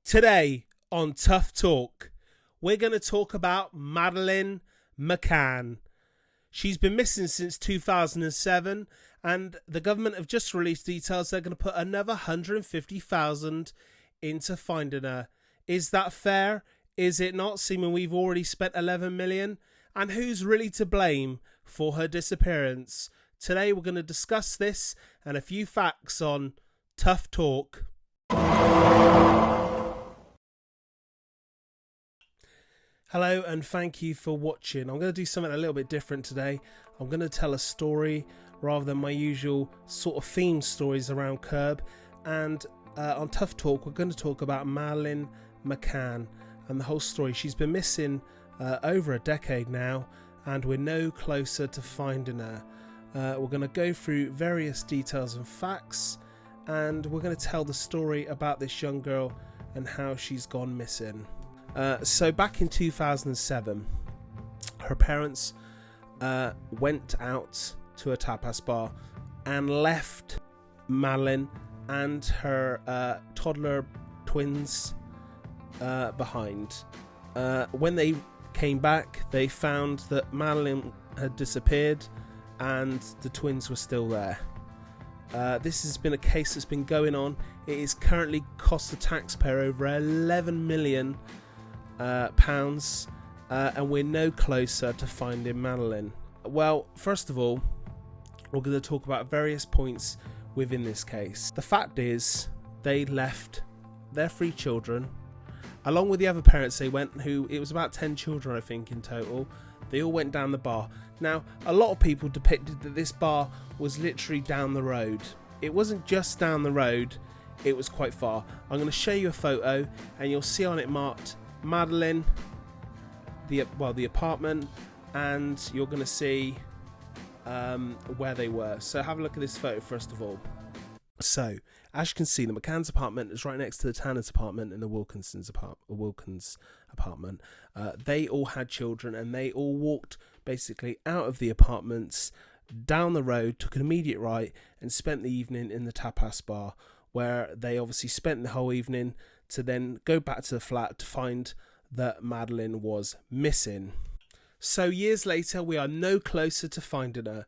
Today on Tough Talk, we're going to talk about Madeleine McCann. She's been missing since 2007, and the government have just released details they're going to put another 150,000 into finding her. Is that fair? Is it not, seeming we've already spent 11 million? And who's really to blame for her disappearance? Today we're going to discuss this and a few facts on Tough Talk. Hello and thank you for watching. I'm going to do something a little bit different today. I'm going to tell a story rather than my usual sort of themed stories around Curb. And on Tough Talk, we're going to talk about Madeleine McCann and the whole story. She's been missing over a decade now, and we're no closer to finding her. We're going to go through various details and facts, and we're going to tell the story about this young girl and how she's gone missing. So back in 2007, her parents went out to a tapas bar and left Madeleine and her toddler twins behind. When they came back, they found that Madeleine had disappeared and the twins were still there. This has been a case that's been going on. It is currently cost the taxpayer over 11 million pounds, and we're no closer to finding Madeleine. Well, first of all, we're going to talk about various points within this case. The fact is, they left their 3 children along with the other parents. It was about 10 children, I think, in total. They all went down the bar. Now, a lot of people depicted that this bar was literally down the road. It wasn't just down the road, it was quite far. I'm going to show you a photo and you'll see on it marked Madeleine, the apartment, and you're going to see where they were. So have a look at this photo first of all. So as you can see, the McCann's apartment is right next to the Tanner's apartment and the Wilkins apartment. They all had children, and they all walked basically out of the apartments, down the road, took an immediate right, and spent the evening in the tapas bar, where they obviously spent the whole evening to then go back to the flat to find that Madeleine was missing. So years later, we are no closer to finding her,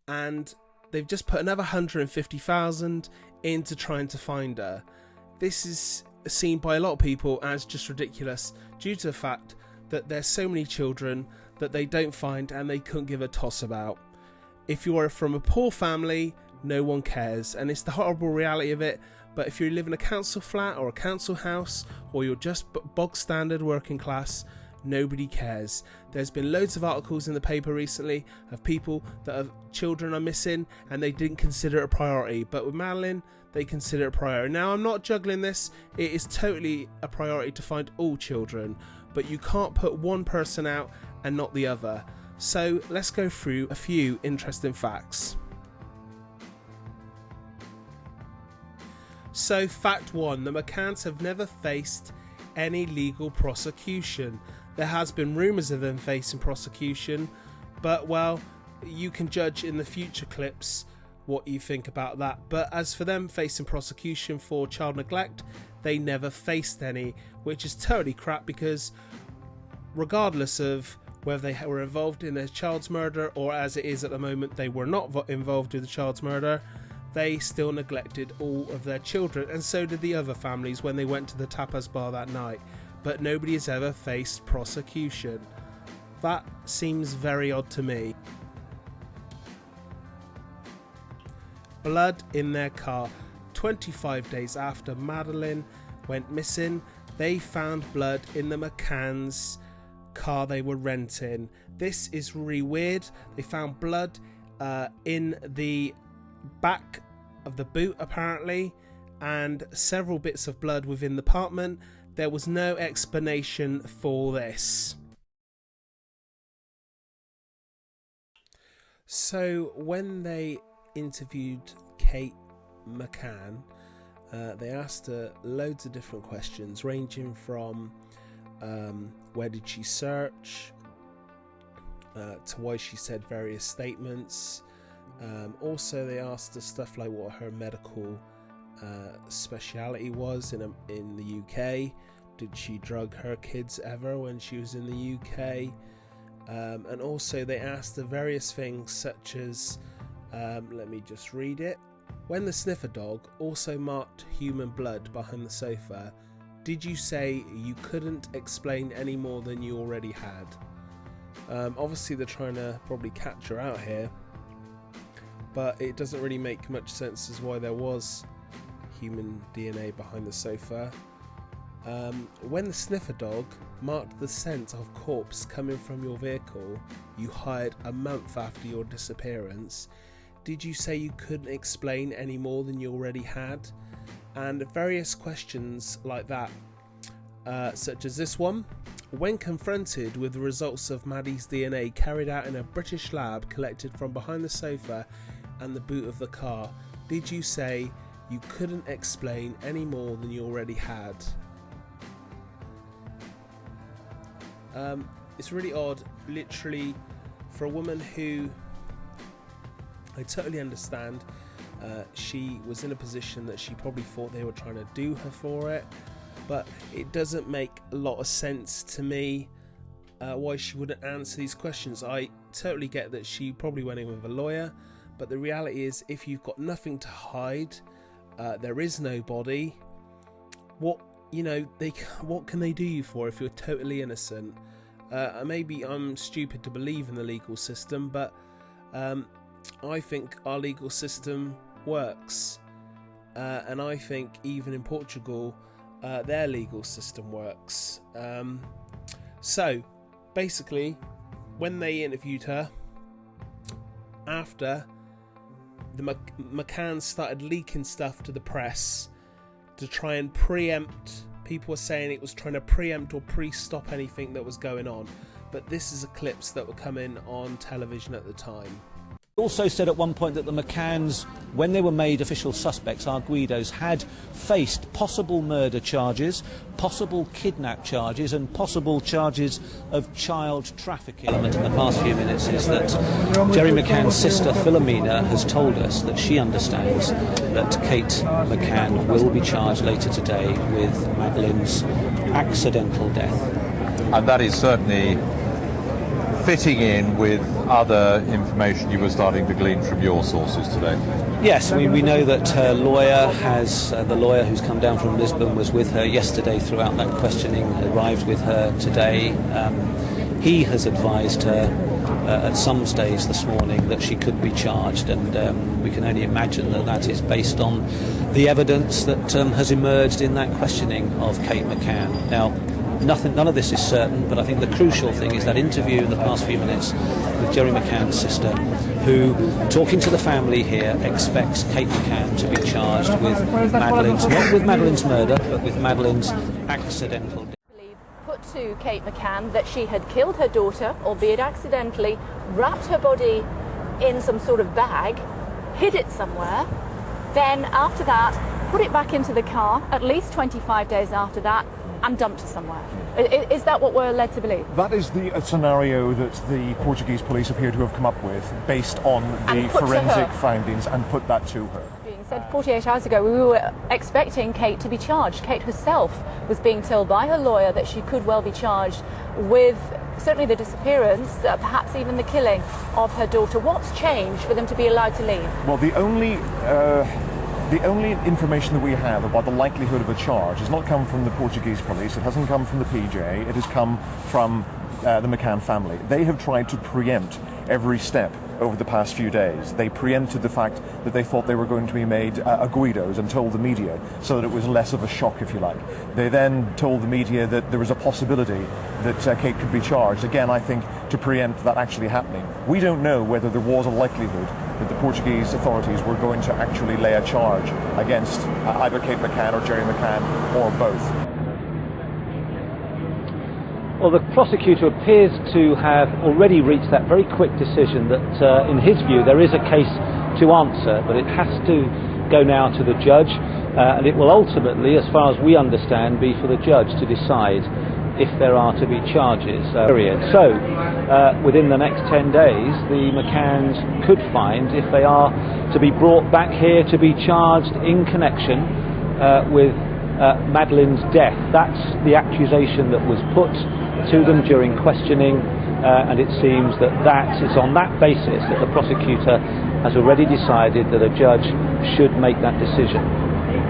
and they've just put another 150,000 into trying to find her. This is seen by a lot of people as just ridiculous due to the fact that there's so many children that they don't find and they couldn't give a toss about. If you are from a poor family, no one cares, and it's the horrible reality of it. But if you live in a council flat or a council house, or you're just bog standard working class, nobody cares. There's been loads of articles in the paper recently of people that have children are missing and they didn't consider it a priority, but with Madeleine they consider it a priority. Now, I'm not juggling this, it is totally a priority to find all children, but you can't put one person out and not the other. So let's go through a few interesting facts. So fact 1, the McCanns have never faced any legal prosecution. There has been rumours of them facing prosecution, but well, you can judge in the future clips what you think about that. But as for them facing prosecution for child neglect, they never faced any, which is totally crap, because regardless of whether they were involved in a child's murder, or as it is at the moment they were not involved with the child's murder, they still neglected all of their children, and so did the other families when they went to the tapas bar that night. But nobody has ever faced prosecution. That seems very odd to me. Blood in their car. 25 days after Madeleine went missing, they found blood in the McCann's car they were renting. This is really weird. They found blood in the back of the boot apparently, and several bits of blood within the apartment. There was no explanation for this. So when they interviewed Kate McCann, they asked her loads of different questions, ranging from where did she search, to why she said various statements. Also, they asked her stuff like what her medical speciality was in the UK. Did she drug her kids ever when she was in the UK? And also they asked the various things such as, let me just read it. When the sniffer dog also marked human blood behind the sofa, did you say you couldn't explain any more than you already had? Obviously they're trying to probably catch her out here, but it doesn't really make much sense as why there was human DNA behind the sofa. When the sniffer dog marked the scent of corpse coming from your vehicle you hired a month after your disappearance, did you say you couldn't explain any more than you already had? And various questions like that, such as this one. When confronted with the results of Maddie's DNA carried out in a British lab collected from behind the sofa and the boot of the car, did you say you couldn't explain any more than you already had? It's really odd, literally, for a woman who I totally understand. She was in a position that she probably thought they were trying to do her for it, but it doesn't make a lot of sense to me why she wouldn't answer these questions. I totally get that she probably went in with a lawyer, but the reality is if you've got nothing to hide, there is no body, what can they do you for if you're totally innocent? Maybe I'm stupid to believe in the legal system, but I think our legal system works, and I think even in Portugal their legal system works. So basically when they interviewed her after the McCann started leaking stuff to the press to try and preempt, people were saying it was trying to preempt or pre-stop anything that was going on, but this is a clips that were coming on television at the time. Also said at one point that the McCanns, when they were made official suspects, our Guidos, had faced possible murder charges, possible kidnap charges and possible charges of child trafficking. In the past few minutes is that Jerry McCann's sister Philomena has told us that she understands that Kate McCann will be charged later today with Madeleine's accidental death. And that is certainly fitting in with other information you were starting to glean from your sources today. Yes, we know that her lawyer has, the lawyer who's come down from Lisbon was with her yesterday throughout that questioning, arrived with her today. He has advised her at some stage this morning that she could be charged, and we can only imagine that that is based on the evidence that has emerged in that questioning of Kate McCann. Now, none of this is certain, but I think the crucial thing is that interview in the past few minutes with Jerry McCann's sister, who, talking to the family here, expects Kate McCann to be charged with Madeleine's, not with Madeleine's murder, but with Madeleine's accidental death. Put to Kate McCann that she had killed her daughter, albeit accidentally, wrapped her body in some sort of bag, hid it somewhere, then after that put it back into the car at least 25 days after that and dumped her somewhere. Is that what we're led to believe? That is the scenario that the Portuguese police appear to have come up with based on the forensic findings and put that to her. Being said 48 hours ago, we were expecting Kate to be charged. Kate herself was being told by her lawyer that she could well be charged with certainly the disappearance, perhaps even the killing of her daughter. What's changed for them to be allowed to leave? Well, the only information that we have about the likelihood of a charge has not come from the Portuguese police, it hasn't come from the PJ, it has come from the McCann family. They have tried to preempt every step over the past few days. They preempted the fact that they thought they were going to be made Guidos and told the media so that it was less of a shock, if you like. They then told the media that there was a possibility that Kate could be charged. Again, I think to preempt that actually happening. We don't know whether there was a likelihood that the Portuguese authorities were going to actually lay a charge against either Kate McCann or Jerry McCann or both. Well, the prosecutor appears to have already reached that very quick decision that, in his view, there is a case to answer, but it has to go now to the judge, and it will ultimately, as far as we understand, be for the judge to decide if there are to be charges. So, within the next 10 days, the McCanns could find, if they are to be brought back here to be charged in connection with Madeleine's death. That's the accusation that was put to them during questioning, and it seems that it's on that basis that the prosecutor has already decided that a judge should make that decision.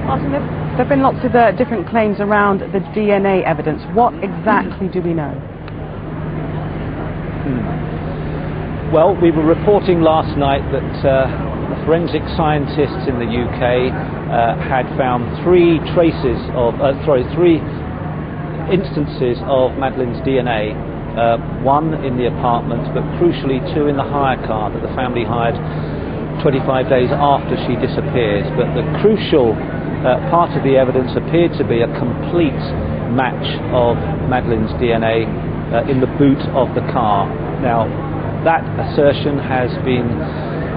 Martin, there have been lots of different claims around the DNA evidence. What exactly do we know? Well, we were reporting last night that the forensic scientists in the UK had found three instances of Madeleine's DNA. One in the apartment, but crucially two in the hire car that the family hired 25 days after she disappeared. But the crucial part of the evidence appeared to be a complete match of Madeleine's DNA in the boot of the car. Now, that assertion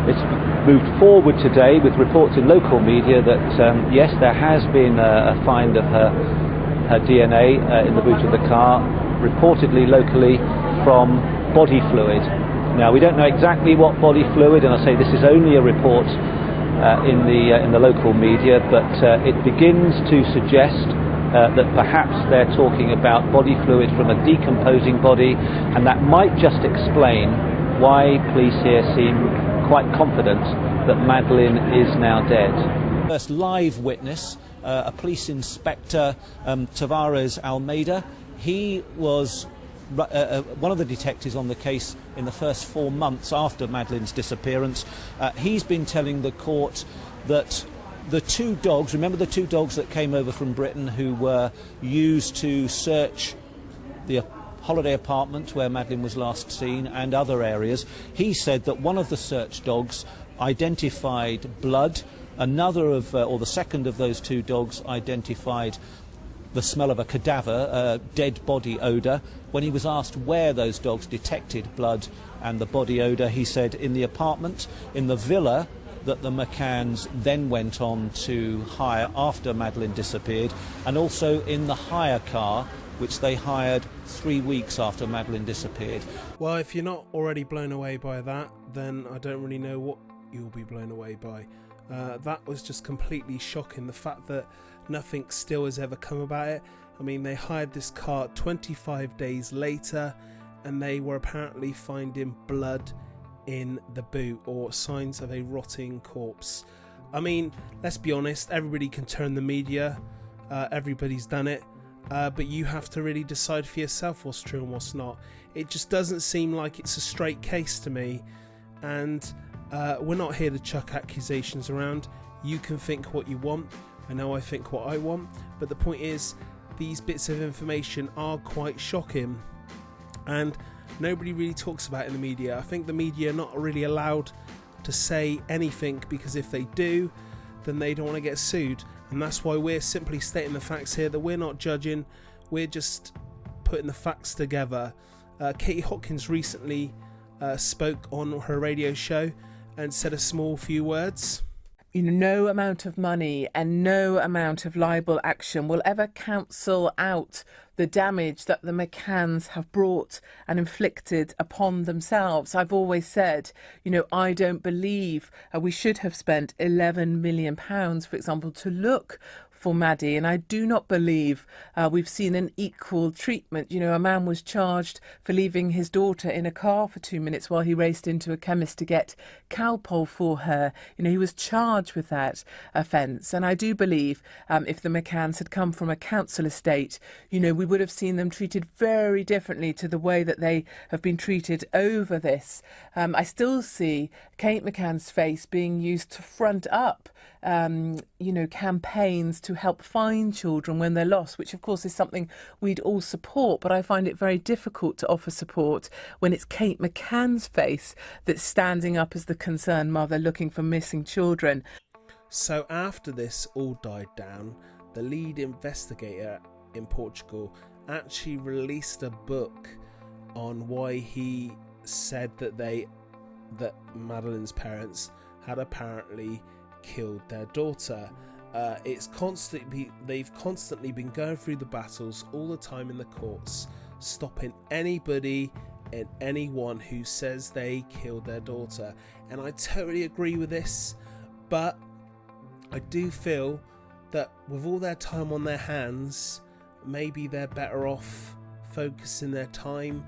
it's moved forward today with reports in local media that yes, there has been a find of her DNA in the boot of the car, reportedly locally from body fluid. Now, we don't know exactly what body fluid, and I say this is only a report in the local media, but it begins to suggest that perhaps they're talking about body fluid from a decomposing body, and that might just explain why police here seem quite confident that Madeleine is now dead. First live witness, a police inspector, Tavares Almeida. He was one of the detectives on the case in the first 4 months after Madeleine's disappearance. He's been telling the court that the two dogs, remember the two dogs that came over from Britain who were used to search the holiday apartment where Madeleine was last seen and other areas, he said that one of the search dogs identified blood, or the second of those two dogs identified the smell of a cadaver, a dead body odour. When he was asked where those dogs detected blood and the body odour, he said in the apartment, in the villa that the McCanns then went on to hire after Madeleine disappeared, and also in the hire car which they hired 3 weeks after Madeleine disappeared. Well, if you're not already blown away by that, then I don't really know what you'll be blown away by. That was just completely shocking, the fact that nothing still has ever come about it. I mean, they hired this car 25 days later and they were apparently finding blood in the boot, or signs of a rotting corpse. I mean, let's be honest, everybody can turn the media, everybody's done it, but you have to really decide for yourself what's true and what's not. It just doesn't seem like it's a straight case to me, and we're not here to chuck accusations around. You can think what you want, I know I think what I want, but the point is, these bits of information are quite shocking, and nobody really talks about it in the media. I think the media are not really allowed to say anything, because if they do, then they don't want to get sued, and that's why we're simply stating the facts here, that we're not judging, we're just putting the facts together. Katie Hopkins recently spoke on her radio show and said a small few words. You know, no amount of money and no amount of libel action will ever cancel out the damage that the McCanns have brought and inflicted upon themselves. I've always said, you know, I don't believe we should have spent £11 million, for example, to look for Maddie, and I do not believe we've seen an equal treatment. You know, a man was charged for leaving his daughter in a car for 2 minutes while he raced into a chemist to get Calpol for her. You know, he was charged with that offence, and I do believe if the McCanns had come from a council estate, you know, we would have seen them treated very differently to the way that they have been treated over this. I still see Kate McCann's face being used to front up you know, campaigns to help find children when they're lost, which of course is something we'd all support, but I find it very difficult to offer support when it's Kate McCann's face that's standing up as the concerned mother looking for missing children. So after this all died down, the lead investigator in Portugal actually released a book on why he said that Madeleine's parents had apparently killed their daughter, they've constantly been going through the battles all the time in the courts, stopping anybody and anyone who says they killed their daughter. And I totally agree with this, but I do feel that with all their time on their hands, maybe they're better off focusing their time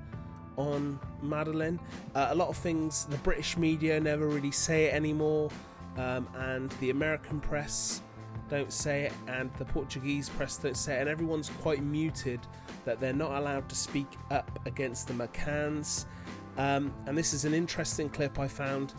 on Madeleine. A lot of things the British media never really say it anymore, and the American press don't say it, and the Portuguese press don't say it, and everyone's quite muted that they're not allowed to speak up against the McCanns. And this is an interesting clip I found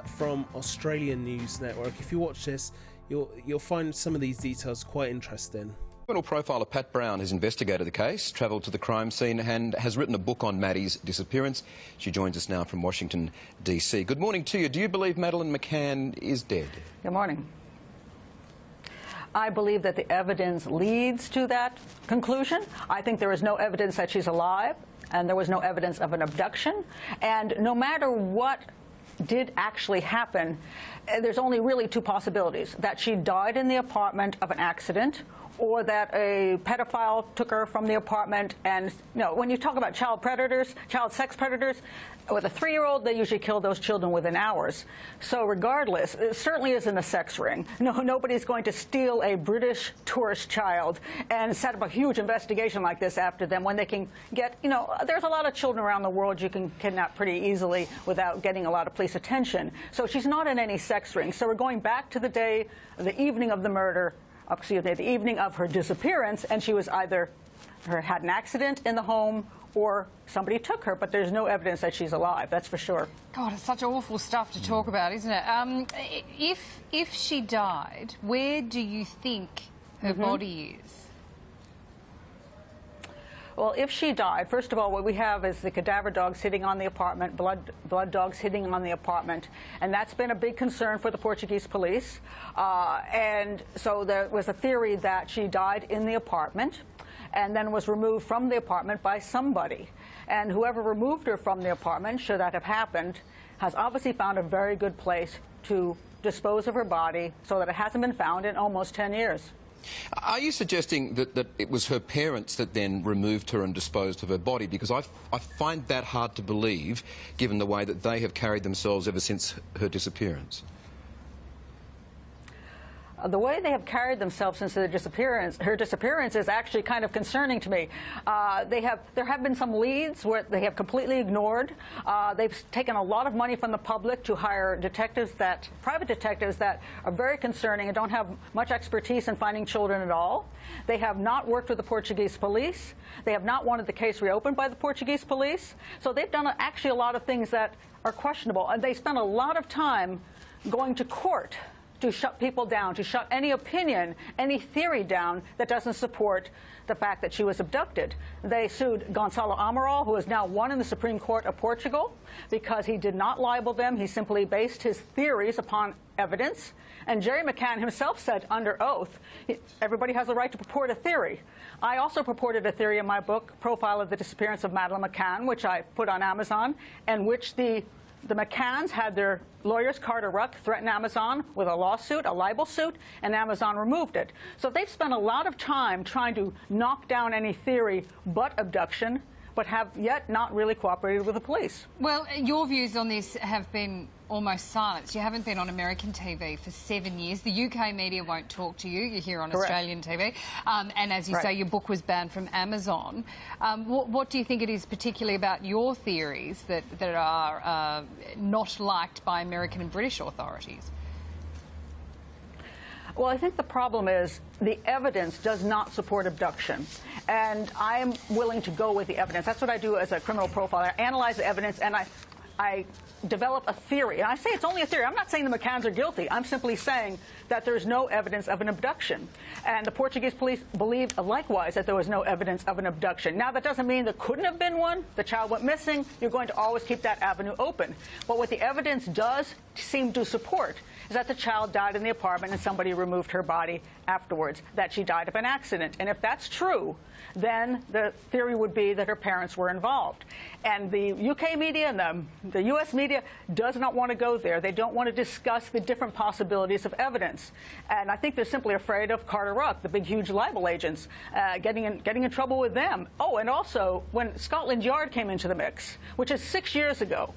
from Australian News Network. If you watch this, you'll find some of these details quite interesting. Criminal profiler Pat Brown has investigated the case, travelled to the crime scene and has written a book on Maddie's disappearance. She joins us now from Washington, D.C. Good morning to you. Do you believe Madeleine McCann is dead? Good morning. I believe that the evidence leads to that conclusion. I think there is no evidence that she's alive, and there was no evidence of an abduction. And no matter what did actually happen, there's only really two possibilities: that she died in the apartment of an accident, or that a pedophile took her from the apartment. And when you talk about child predators, child sex predators, with a 3-year-old, they usually kill those children within hours. So regardless, it certainly isn't a sex ring. Nobody's going to steal a British tourist child and set up a huge investigation like this after them when they can get, there's a lot of children around the world you can kidnap pretty easily without getting a lot of police attention. So she's not in any sex ring. So we're going back to the evening of the murder, the evening of her disappearance, and she was either had an accident in the home or somebody took her, but there's no evidence that she's alive, that's for sure. God, it's such awful stuff to talk about, isn't it? If she died, where do you think her body is? Well, if she died, first of all, what we have is the cadaver dog sitting on the apartment, blood dogs sitting on the apartment, and that's been a big concern for the Portuguese police. And so there was a theory that she died in the apartment and then was removed from the apartment by somebody. And whoever removed her from the apartment, should that have happened, has obviously found a very good place to dispose of her body so that it hasn't been found in almost 10 years. Are you suggesting that it was her parents that then removed her and disposed of her body? Because I find that hard to believe, given the way that they have carried themselves ever since her disappearance. The way they have carried themselves since her disappearance is actually kind of concerning to me. There have been some leads where they have completely ignored. They've taken a lot of money from the public to hire private detectives that are very concerning and don't have much expertise in finding children at all. They have not worked with the Portuguese police. They have not wanted the case reopened by the Portuguese police. So they've done actually a lot of things that are questionable. And they spend a lot of time going to court to shut people down, to shut any opinion, any theory down that doesn't support the fact that she was abducted. They sued Gonçalo Amaral, who has now won in the Supreme Court of Portugal, because he did not libel them. He simply based his theories upon evidence. And Jerry McCann himself said under oath, everybody has the right to purport a theory. I also purported a theory in my book, Profile of the Disappearance of Madeleine McCann, which I put on Amazon, and which the McCanns had their lawyers, Carter Ruck, threaten Amazon with a lawsuit, a libel suit, and Amazon removed it. So they've spent a lot of time trying to knock down any theory but abduction, but have yet not really cooperated with the police. Well, your views on this have been almost silenced. You haven't been on American TV for 7 years. The UK media won't talk to you. You're here on Correct. Australian TV. And as you say, your book was banned from Amazon. What do you think it is particularly about your theories that are not liked by American and British authorities? Well, I think the problem is the evidence does not support abduction. And I'm willing to go with the evidence. That's what I do as a criminal profiler. I analyze the evidence and I develop a theory. And I say it's only a theory. I'm not saying the McCanns are guilty. I'm simply saying that there's no evidence of an abduction. And the Portuguese police believed likewise that there was no evidence of an abduction. Now, that doesn't mean there couldn't have been one. The child went missing. You're going to always keep that avenue open. But what the evidence does seem to support is that the child died in the apartment and somebody removed her body afterwards, that she died of an accident. And if that's true, then the theory would be that her parents were involved. And the UK media and the The U.S. media does not want to go there. They don't want to discuss the different possibilities of evidence. And I think they're simply afraid of Carter Ruck, the big, huge libel agents, getting in trouble with them. Oh, and also, when Scotland Yard came into the mix, which is 6 years ago,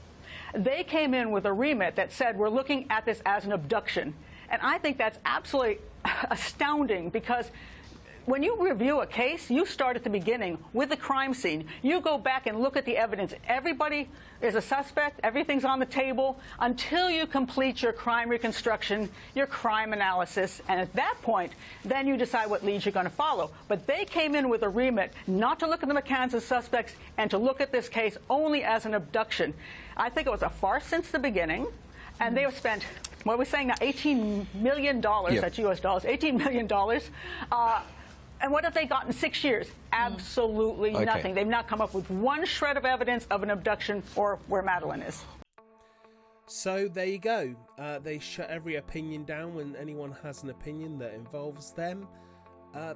they came in with a remit that said, we're looking at this as an abduction. And I think that's absolutely astounding, because when you review a case, you start at the beginning with the crime scene. You go back and look at the evidence. Everybody is a suspect. Everything's on the table until you complete your crime reconstruction, your crime analysis. And at that point, then you decide what leads you're going to follow. But they came in with a remit not to look at the McCanns as suspects and to look at this case only as an abduction. I think it was a farce since the beginning. And they have spent, what are we saying now, $18 million, that's U.S. dollars, $18 million. And what have they gotten in 6 years? Absolutely nothing. They've not come up with one shred of evidence of an abduction or where Madeleine is. So there you go. They shut every opinion down when anyone has an opinion that involves them.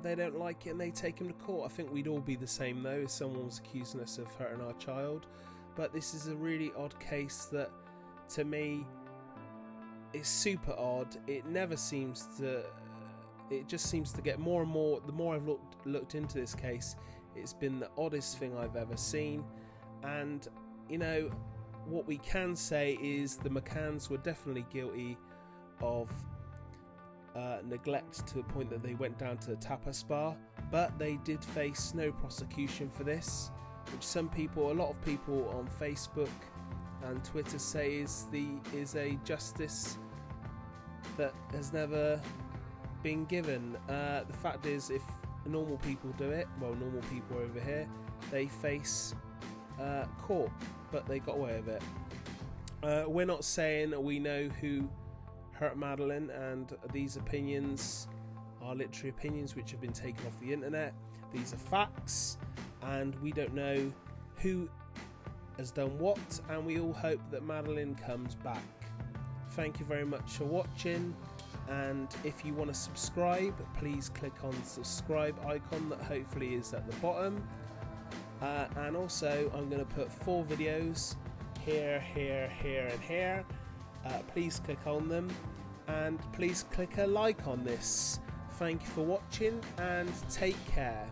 They don't like it and they take him to court. I think we'd all be the same though if someone was accusing us of hurting our child. But this is a really odd case that, to me, is super odd. It never seems to... It just seems to get more and more. The more I've looked into this case, it's been the oddest thing I've ever seen. And, you know, what we can say is the McCanns were definitely guilty of neglect to the point that they went down to the tapas bar. But they did face no prosecution for this, which a lot of people on Facebook and Twitter say is a justice that has never been given. The fact is, if normal people do it, well, normal people over here, they face court, but they got away with it. We're not saying we know who hurt Madeleine, and these opinions are literary opinions which have been taken off the internet. These are facts, and we don't know who has done what, and we all hope that Madeleine comes back. Thank you very much for watching. And if you want to subscribe, please click on the subscribe icon that hopefully is at the bottom. And also, I'm going to put 4 videos here, here, here, and here. Please click on them, and please click a like on this. Thank you for watching, and take care.